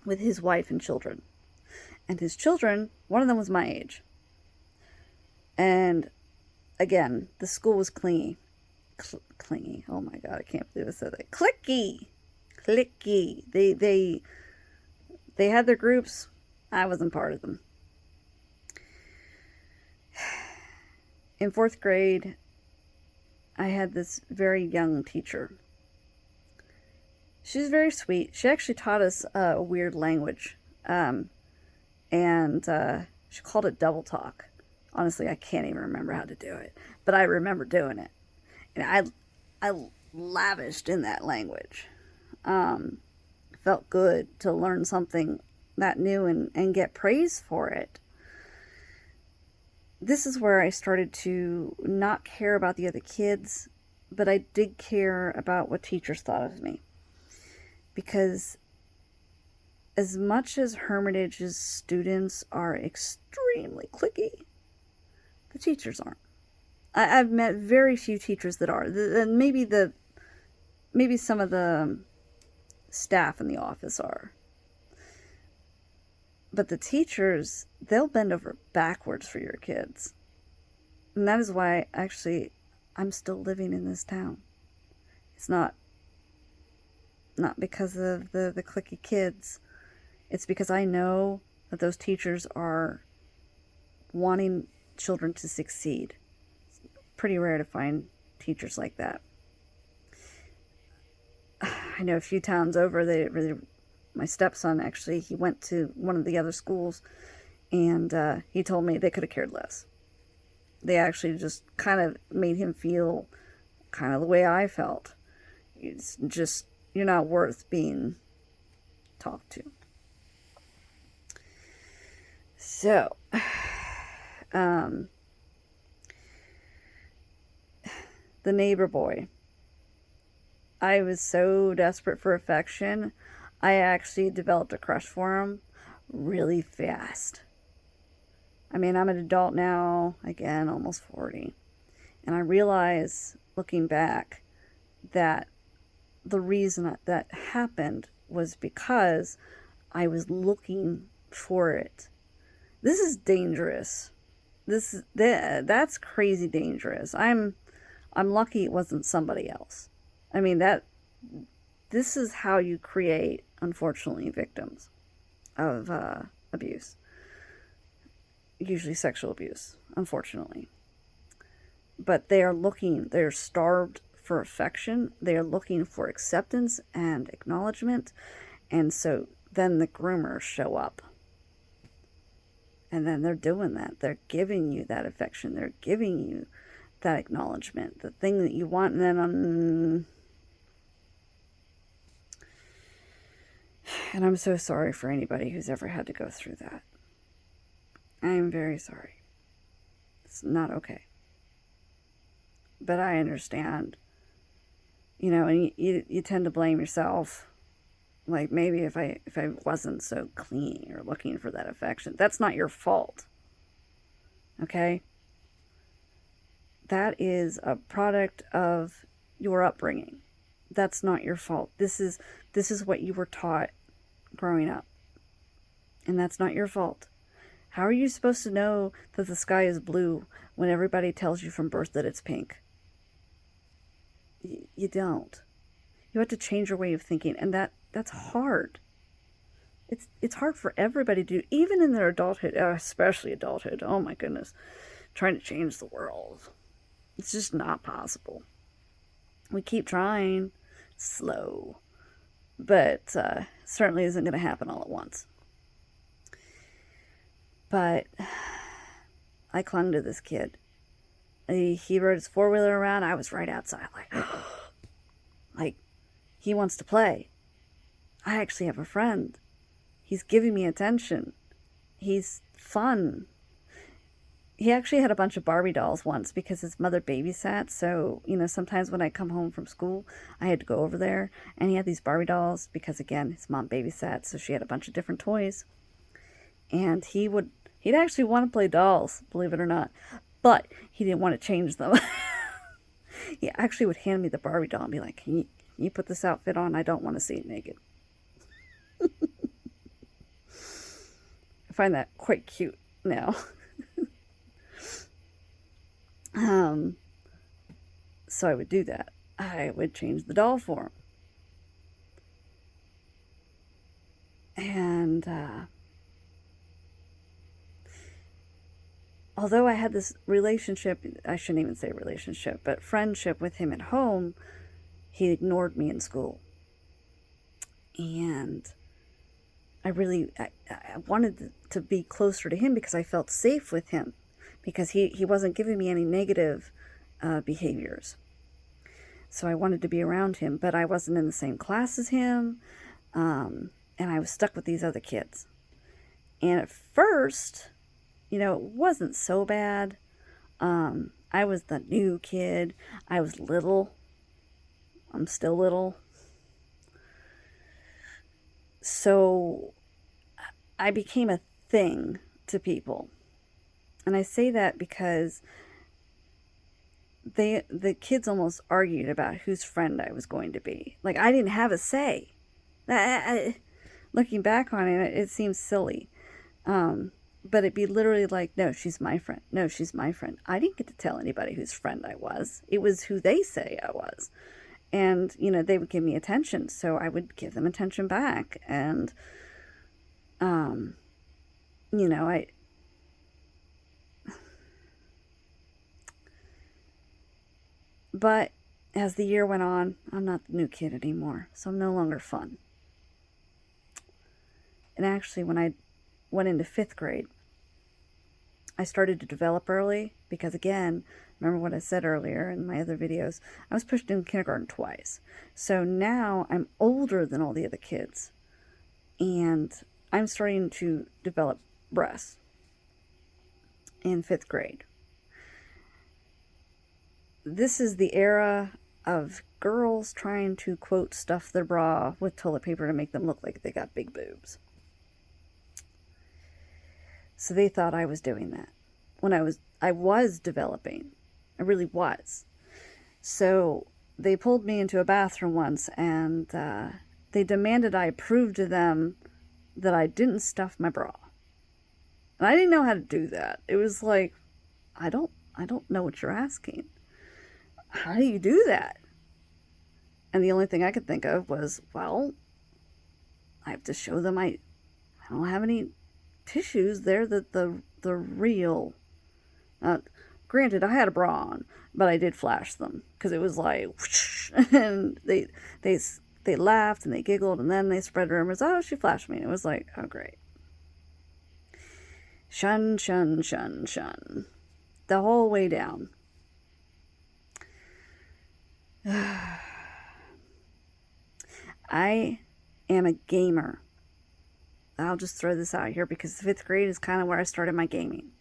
with his wife and children. And his children, one of them was my age. And again, the school was clingy. Clingy. Oh my God, I can't believe I said that. Clicky. They had their groups. I wasn't part of them. In 4th grade, I had this very young teacher. She's very sweet. She actually taught us a weird language, and she called it double talk. Honestly, I can't even remember how to do it, but I remember doing it, and I lavished in that language. Felt good to learn something that new and get praise for it. This is where I started to not care about the other kids, but I did care about what teachers thought of me. Because as much as Hermitage's students are extremely cliquey, the teachers aren't. I've met very few teachers that are. And maybe some of the staff in the office are. But the teachers, they'll bend over backwards for your kids. And that is why, actually, I'm still living in this town. It's not because of the cliquey kids. It's because I know that those teachers are wanting children to succeed. It's pretty rare to find teachers like that. I know a few towns over, my stepson, actually, he went to one of the other schools, and he told me they could have cared less. They actually just kind of made him feel kind of the way I felt. It's just, you're not worth being talked to. So, the neighbor boy. I was so desperate for affection, I actually developed a crush for him really fast. I mean, I'm an adult now, again, almost 40. And I realize, looking back, that the reason that happened was because I was looking for it. This is dangerous. That's crazy dangerous. I'm lucky it wasn't somebody else. I mean, this is how you create, unfortunately, victims of abuse. Usually sexual abuse, unfortunately. But they're starved for affection. They are looking for acceptance and acknowledgement. And so then the groomers show up. And then they're doing that. They're giving you that affection. They're giving you that acknowledgement, the thing that you want. And then and I'm so sorry for anybody who's ever had to go through that. I am very sorry. It's not okay. But I understand. You know, and you tend to blame yourself. Like, maybe if I wasn't so clingy or looking for that affection. That's not your fault. Okay? That is a product of your upbringing. That's not your fault. This is what you were taught growing up. And that's not your fault. How are you supposed to know that the sky is blue when everybody tells you from birth that it's pink? You don't. You have to change your way of thinking, and that's hard. It's hard for everybody to do, even in their adulthood, especially adulthood. Oh my goodness. Trying to change the world. It's just not possible. We keep trying. Slow. But certainly isn't going to happen all at once. But I clung to this kid. He rode his four-wheeler around. I was right outside, like, he wants to play. I actually have a friend. He's giving me attention. He's fun. He actually had a bunch of Barbie dolls once because his mother babysat. So, you know, sometimes when I come home from school, I had to go over there. And he had these Barbie dolls because, again, his mom babysat. So she had a bunch of different toys. And he'd actually want to play dolls, believe it or not. But he didn't want to change them. He actually would hand me the Barbie doll and be like, can you put this outfit on? I don't want to see it naked. I find that quite cute now. So I would do that. I would change the doll for him. And although I had this relationship, I shouldn't even say relationship, but friendship with him at home, he ignored me in school. And I wanted to be closer to him because I felt safe with him, because he wasn't giving me any negative behaviors. So I wanted to be around him, but I wasn't in the same class as him, and I was stuck with these other kids. And at first, it wasn't so bad. I was the new kid. I was little. I'm still little. So I became a thing to people. And I say that because the kids almost argued about whose friend I was going to be. Like, I didn't have a say. Looking back on it, it seems silly. But it'd be literally like, no, she's my friend. No, she's my friend. I didn't get to tell anybody whose friend I was. It was who they say I was. And, they would give me attention, so I would give them attention back. And, But as the year went on, I'm not the new kid anymore, so I'm no longer fun. And actually, when I went into 5th grade, I started to develop early because, again, remember what I said earlier in my other videos, I was pushed into kindergarten twice. So now I'm older than all the other kids, and I'm starting to develop breasts in 5th grade. This is the era of girls trying to, quote, stuff their bra with toilet paper to make them look like they got big boobs. So they thought I was doing that when I was developing. I really was. So they pulled me into a bathroom once, and they demanded I prove to them that I didn't stuff my bra. And I didn't know how to do that. It was like, I don't know what you're asking. How do you do that? And the only thing I could think of was, well, I have to show them I don't have any tissues there, that the real, granted, I had a bra on, but I did flash them, because it was like, whoosh, and they laughed and they giggled, and then they spread rumors, oh, she flashed me, and it was like, oh, great. Shun, shun, shun, shun. The whole way down. I am a gamer. I'll just throw this out here because 5th grade is kind of where I started my gaming.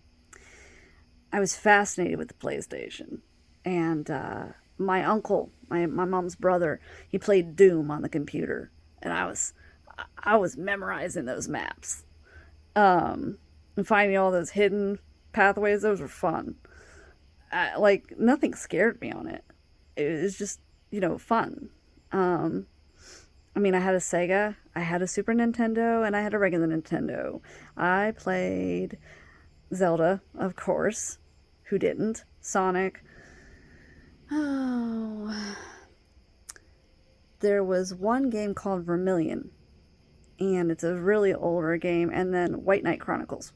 I was fascinated with the PlayStation. And my uncle, my mom's brother, he played Doom on the computer. And I was memorizing those maps. And finding all those hidden pathways, those were fun. Nothing scared me on it. It was just, fun. I had a Sega, I had a Super Nintendo, and I had a regular Nintendo. I played Zelda, of course. Who didn't? Sonic. Oh. There was one game called Vermilion, and it's a really older game, and then White Knight Chronicles.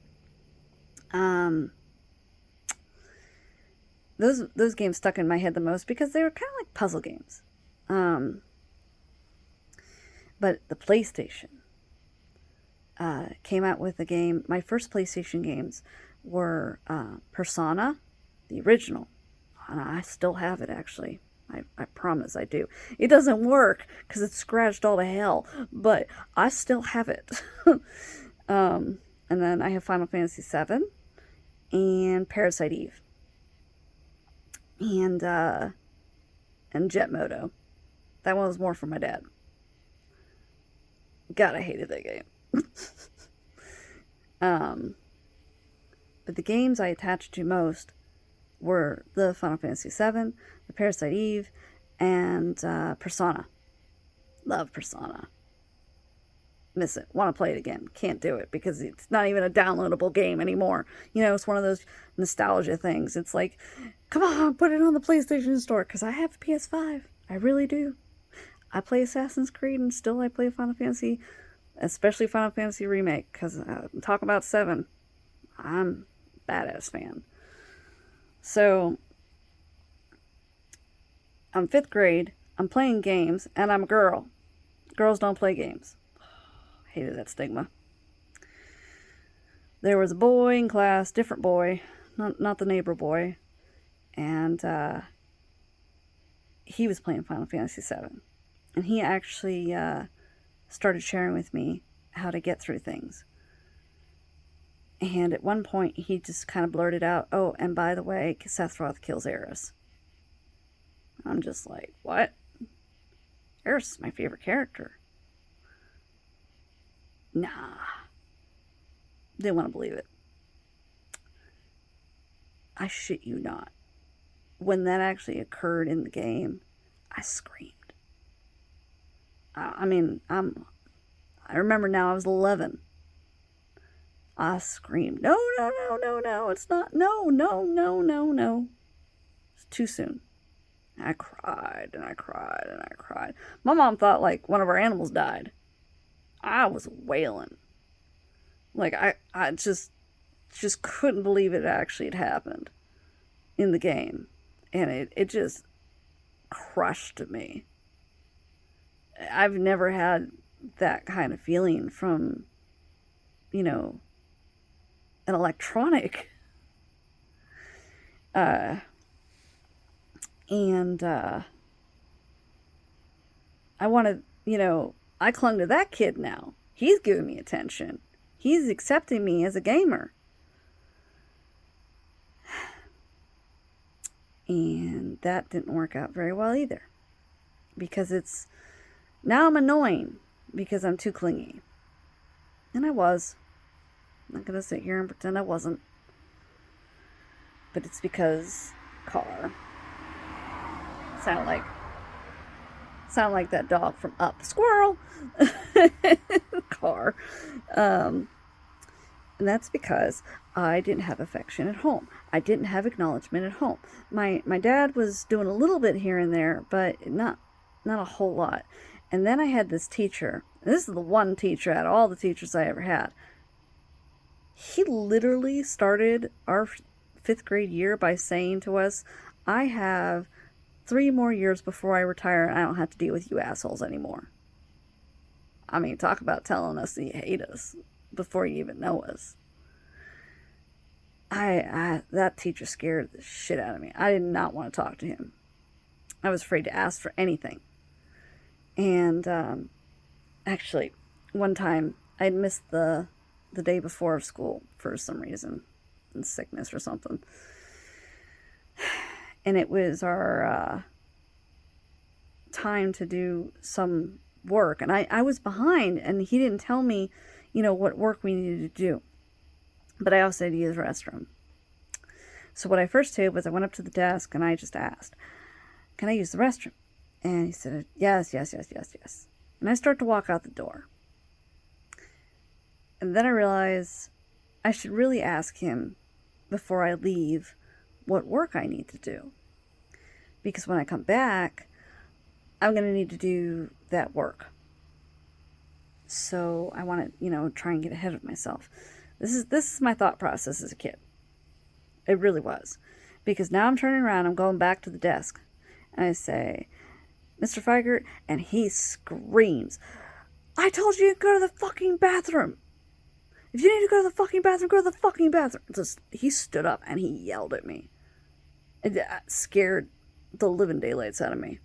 Those games stuck in my head the most because they were kind of like puzzle games. But the PlayStation came out with a game. My first PlayStation games were Persona, the original. And I still have it, actually. I promise I do. It doesn't work because it's scratched all to hell, but I still have it. And then I have Final Fantasy VII and Parasite Eve. And Jet Moto. That one was more for my dad. God, I hated that game. But the games I attached to most were the Final Fantasy VII, the Parasite Eve, and Persona. Love Persona. Miss it. Want to play it again. Can't do it because it's not even a downloadable game anymore. It's one of those nostalgia things. It's like, come on, put it on the PlayStation Store, because I have a PS5. I really do. I play Assassin's Creed, and still I play Final Fantasy, especially Final Fantasy Remake, because talk about 7. I'm a badass fan. So, I'm 5th grade, I'm playing games, and I'm a girl. Girls don't play games. Hated that stigma. There was a boy in class, different boy, not the neighbor boy, and he was playing Final Fantasy VII. And he actually started sharing with me how to get through things. And at one point, he just kind of blurted out, "Oh, and by the way, Sephiroth kills Eris." I'm just like, what? Eris is my favorite character. Nah. Didn't want to believe it. I shit you not. When that actually occurred in the game, I screamed. I remember now I was 11. I screamed, no, it's not, no. It's too soon. I cried and I cried and I cried. My mom thought like one of our animals died. I was wailing. Like I just couldn't believe it actually had happened in the game. And it just crushed me. I've never had that kind of feeling from, an electronic. I wanted, I clung to that kid now. He's giving me attention. He's accepting me as a gamer. And that didn't work out very well either. Because now I'm annoying because I'm too clingy. And I was. I'm not going to sit here and pretend I wasn't. But it's because car. Sound like that dog from Up. Squirrel! Car. And that's because I didn't have affection at home. I didn't have acknowledgement at home. My dad was doing a little bit here and there, but not a whole lot. And then I had this teacher. And this is the one teacher out of all the teachers I ever had. He literally started our 5th grade year by saying to us, "I have 3 more years before I retire and I don't have to deal with you assholes anymore." I mean, talk about telling us that you hate us before you even know us. That teacher scared the shit out of me. I did not want to talk to him. I was afraid to ask for anything. And actually, one time I'd missed the day before of school for some reason, sickness or something. And it was our time to do some work. And I was behind, and he didn't tell me, what work we needed to do. But I also had to use the restroom. So what I first did was I went up to the desk and I just asked, "Can I use the restroom?" And he said, yes. And I start to walk out the door. And then I realized I should really ask him before I leave what work I need to do. Because when I come back, I'm going to need to do that work. So I want to, try and get ahead of myself. This is my thought process as a kid. It really was. Because now I'm turning around, I'm going back to the desk. And I say, "Mr. Feigert," and he screams, "I told you to go to the fucking bathroom. If you need to go to the fucking bathroom, go to the fucking bathroom." He stood up and he yelled at me. It scared the living daylights out of me.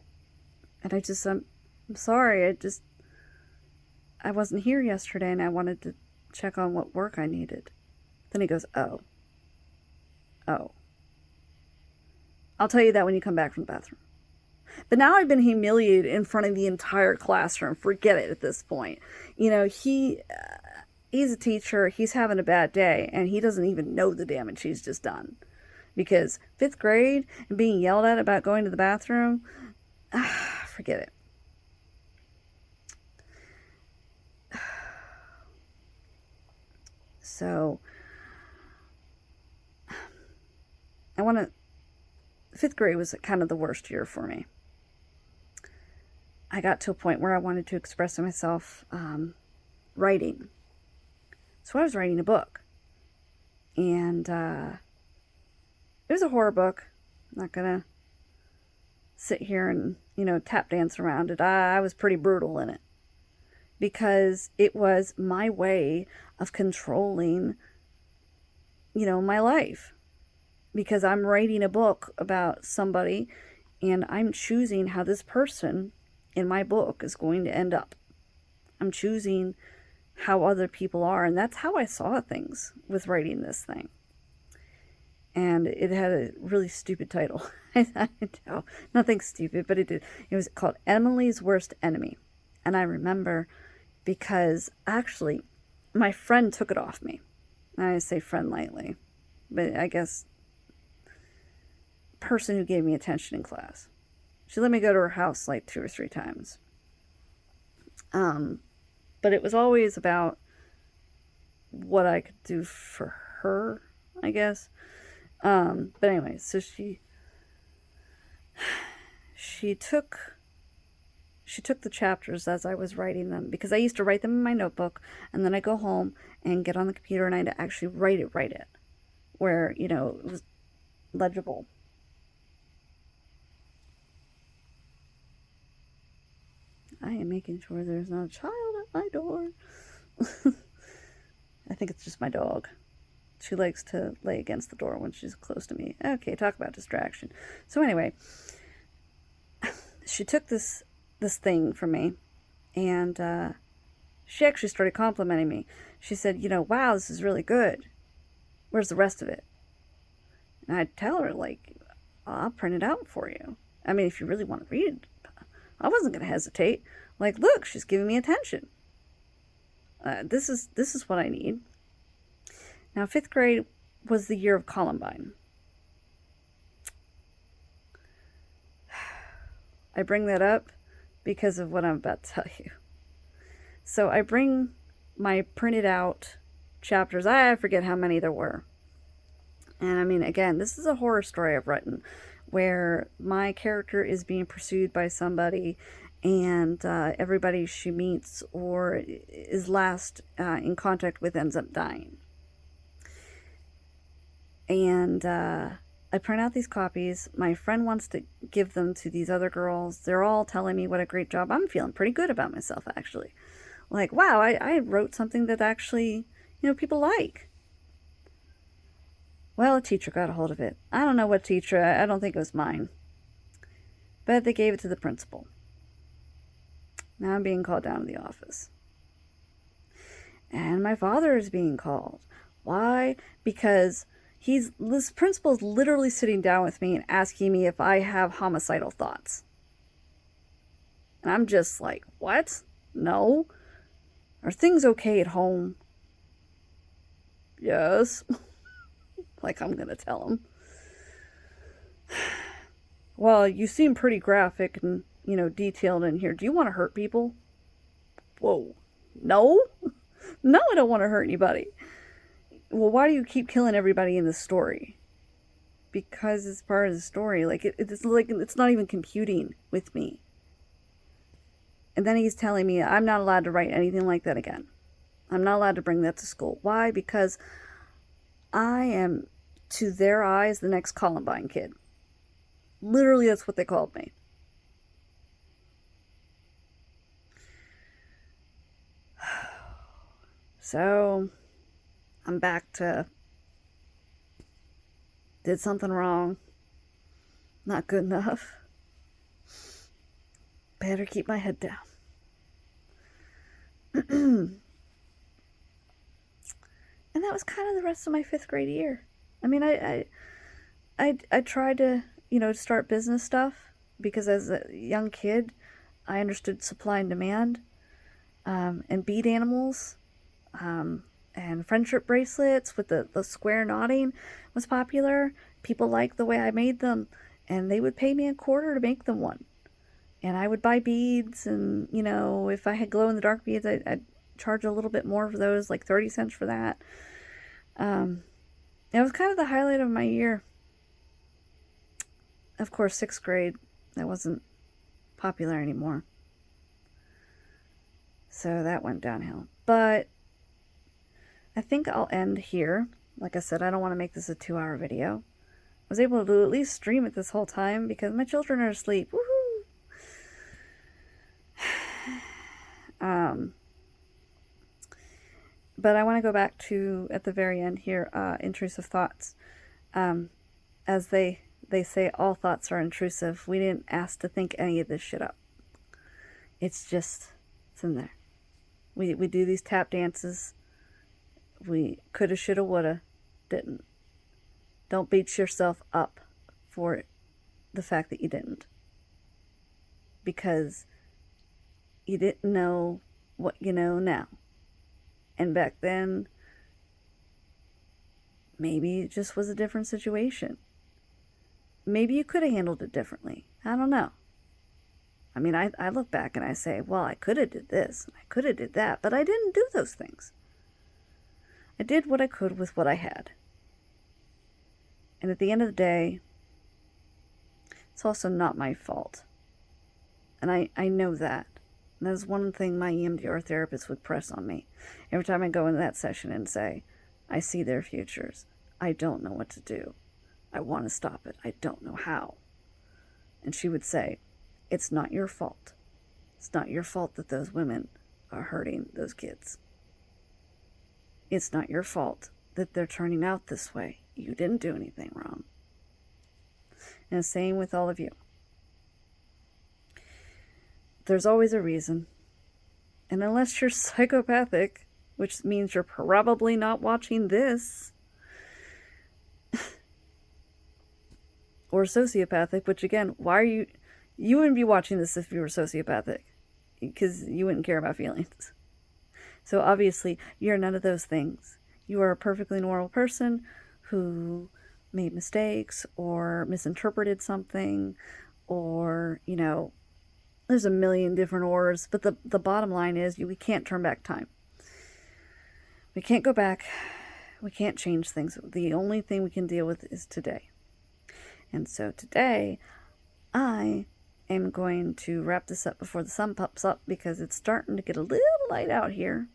And I'm sorry, I wasn't here yesterday and I wanted to check on what work I needed. Then he goes, Oh. I'll tell you that when you come back from the bathroom. But now I've been humiliated in front of the entire classroom. Forget it at this point. He's a teacher. He's having a bad day, and he doesn't even know the damage he's just done. Because 5th grade and being yelled at about going to the bathroom, forget it. So, 5th grade was kind of the worst year for me. I got to a point where I wanted to express myself writing. So I was writing a book. And it was a horror book. I'm not going to sit here and, tap dance around it. I was pretty brutal in it. because it was my way of controlling, you know, my life. Because I'm writing a book about somebody and I'm choosing how this person in my book is going to end up. I'm choosing how other people are, and that's how I saw things with writing this thing. And it had a really stupid title. I know, nothing stupid, but it did. It was called Emily's Worst Enemy. And I remember because actually my friend took it off me. I say friend lightly, but I guess person who gave me attention in class. She let me go to her house like 2 or 3 times. But it was always about what I could do for her, I guess. But anyway, so she took the chapters as I was writing them, because I used to write them in my notebook, and then I go home and get on the computer and I'd actually write it, where, you know, it was legible. I am making sure there's not a child at my door. I think it's just my dog. She likes to lay against the door when she's close to me. Okay, talk about distraction. So anyway, she took this thing from me, and she actually started complimenting me. She said, you know, wow, this is really good. Where's the rest of it? And I'd tell her, like, I'll print it out for you. I mean, if you really want to read it. I wasn't going to hesitate. Like, look, she's giving me attention. This is what I need. Now, 5th grade was the year of Columbine. I bring that up because of what I'm about to tell you. So I bring my printed out chapters. I forget how many there were. And I mean, again, this is a horror story I've written where my character is being pursued by somebody, and everybody she meets or is last in contact with ends up dying. And I print out these copies. My friend wants to give them to these other girls. They're all telling me what a great job. I'm feeling pretty good about myself, actually. Like, wow, I wrote something that actually, you know, people like. Well, a teacher got a hold of it. I don't know what teacher. I don't think it was mine. But they gave it to the principal. Now I'm being called down to the office. And my father is being called. Why? Because this principal is literally sitting down with me and asking me if I have homicidal thoughts. And I'm just like, what? No. Are things okay at home? Yes. Like I'm going to tell him. Well, you seem pretty graphic and, you know, detailed in here. Do you want to hurt people? Whoa. No? No, I don't want to hurt anybody. Well, why do you keep killing everybody in the story? Because it's part of the story. Like, it's like, it's not even computing with me. And then he's telling me I'm not allowed to write anything like that again. I'm not allowed to bring that to school. Why? Because I am, to their eyes, the next Columbine kid. Literally, that's what they called me. So, I'm back to, did something wrong. Not good enough. Better keep my head down. And that was kind of the rest of my 5th grade year. I mean, I tried to, you know, start business stuff because as a young kid, I understood supply and demand, and bead animals, and friendship bracelets with the square knotting was popular. People liked the way I made them, and they would pay me a quarter to make them one. And I would buy beads, and, you know, if I had glow-in-the-dark beads, I'd charge a little bit more for those, like 30 cents for that. It was kind of the highlight of my year. Of course, 6th grade, that wasn't popular anymore. So that went downhill. But I think I'll end here. Like I said, I don't want to make this a 2-hour video. I was able to at least stream it this whole time because my children are asleep. Woohoo! But I want to go back to, at the very end here, intrusive thoughts. As they say, all thoughts are intrusive. We didn't ask to think any of this shit up. It's in there. We do these tap dances. We coulda, shoulda, woulda, didn't. Don't beat yourself up for the fact that you didn't. Because you didn't know what you know now. And back then, maybe it just was a different situation. Maybe you could have handled it differently. I don't know. I mean, I look back and I say, well, I could have did this, I could have did that, but I didn't do those things. I did what I could with what I had. And at the end of the day, it's also not my fault. And I know that. And that's one thing my EMDR therapist would press on me. Every time I go into that session and say, I see their futures. I don't know what to do. I want to stop it. I don't know how. And she would say, it's not your fault. It's not your fault that those women are hurting those kids. It's not your fault that they're turning out this way. You didn't do anything wrong. And the same with all of you. There's always a reason. And unless you're psychopathic, which means you're probably not watching this, or sociopathic, which again, why are you wouldn't be watching this if you were sociopathic, because you wouldn't care about feelings. So obviously, you're none of those things. You are a perfectly normal person who made mistakes or misinterpreted something, or, you know, there's a million different ors, but the bottom line is we can't turn back time. We can't go back. We can't change things. The only thing we can deal with is today. And so today, I am going to wrap this up before the sun pops up, because it's starting to get a little light out here.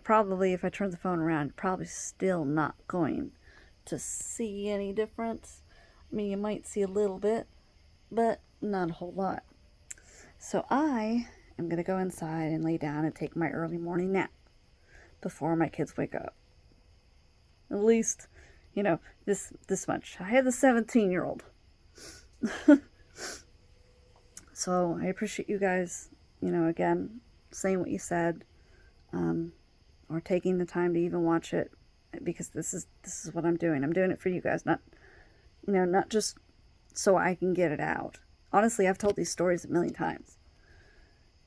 Probably, if I turn the phone around, probably still not going to see any difference. I mean, you might see a little bit, but not a whole lot. So I am going to go inside and lay down and take my early morning nap before my kids wake up. At least, you know, this much. I have the 17-year-old. So I appreciate you guys, you know, again, saying what you said, or taking the time to even watch it, because this is what I'm doing. I'm doing it for you guys, not just so I can get it out. Honestly, I've told these stories a million times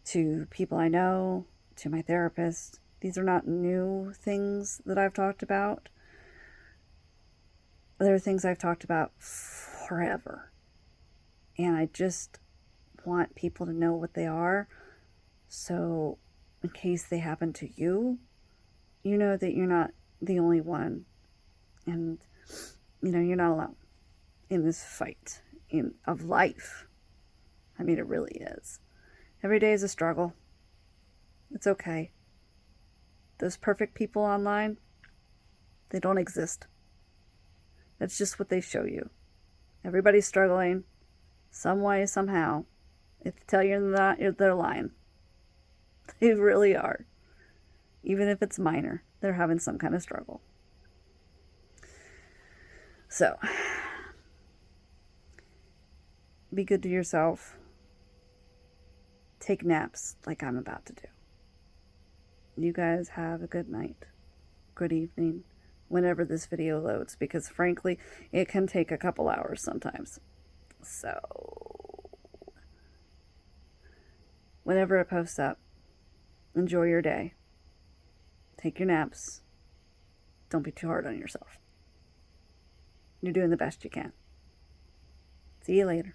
to people I know, to my therapist. These are not new things that I've talked about. They're things I've talked about forever. And I just want people to know what they are, so in case they happen to you, you know that you're not the only one, and you know you're not alone in this fight of life. I mean, it really is. Every day is a struggle. It's okay. Those perfect people online, they don't exist. That's just what they show you. Everybody's struggling some way, somehow. If they tell you not, they're lying. They really are. Even if it's minor, they're having some kind of struggle. So, be good to yourself. Take naps like I'm about to do. You guys have a good night, good evening, whenever this video loads, because frankly, it can take a couple hours sometimes. So, whenever it posts up, enjoy your day. Take your naps. Don't be too hard on yourself. You're doing the best you can. See you later.